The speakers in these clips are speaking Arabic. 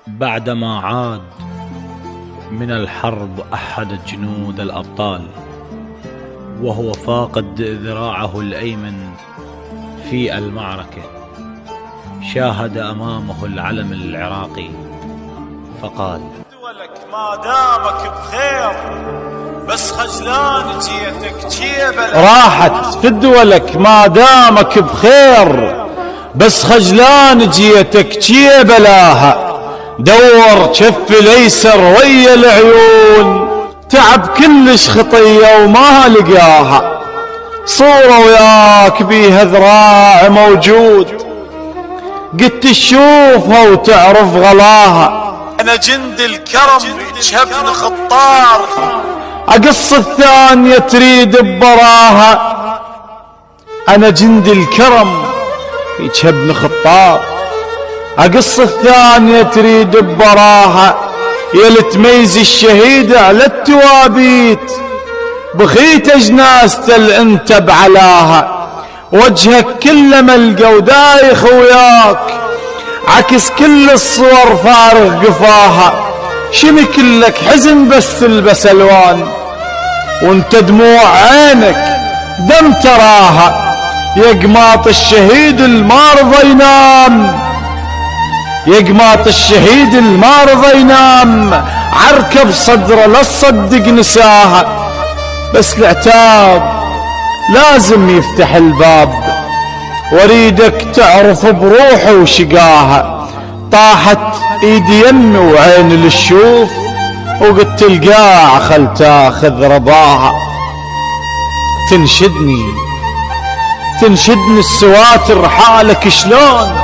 بعدما عاد من الحرب أحد جنود الأبطال وهو فاقد ذراعه الأيمن في المعركة، شاهد أمامه العلم العراقي فقال: ولك ما دامك بخير، بس خجلان جيتك جيبلها. راحت في دولك ما دامك بخير، بس خجلان جيتك جيبلاها. دور كف الايسر ويا العيون، تعب كلش خطية وما لقاها. صورة وياك بيها ذراع موجود، قلت تشوفها وتعرف غلاها. انا جند الكرم شبن خطار، اقص الثانية تريد ببراها. انا جند الكرم يجهبن خطار، اقص الثانية تريد ببراها. يا لتميز الشهيد على التوابيت، بخيت اجناس الانتب علاها. وجهك كله ملقى ودايخ وياك، عكس كل الصور فارغ قفاها. شمي كلك حزن بس تلبس الوان، وانت دموع عينك دم تراها. يا قماط الشهيد الما رضى ينام، يا قماط الشهيد الما رضى ينام. عركه بصدره لا تصدق نساها، بس العتاب لازم يفتح الباب، واريدك تعرف بروحه وشقاها. طاحت ايدي يمي وعين للشوف، وقلت القاع خل تاخذ رباها. تنشدني السواتر حالك شلون،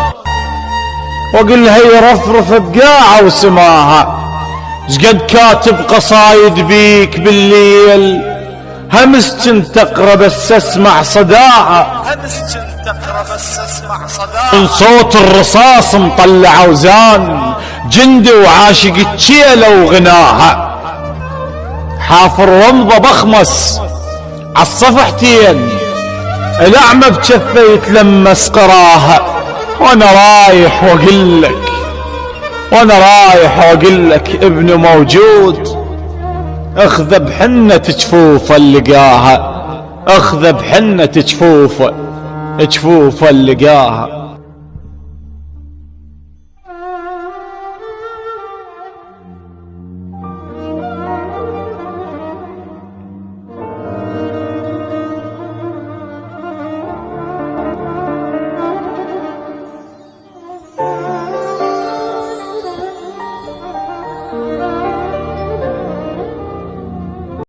واقلها يرفرف بقاعه وسماها. شقد كاتب قصايد بيك بالليل، همس كنت اقرا بس اسمع صداها. من صوت الرصاص مطلع اوزان، جندي وعاشق التشيله وغناها. حافر ومضه بخمس عالصفحتين، الاعمى بجفه يتلمس قراها. وانا رايح واقلك ابنه موجود، اخذ بحنة جفوفه لقاها. اخذ بحنة جفوفه لقاها.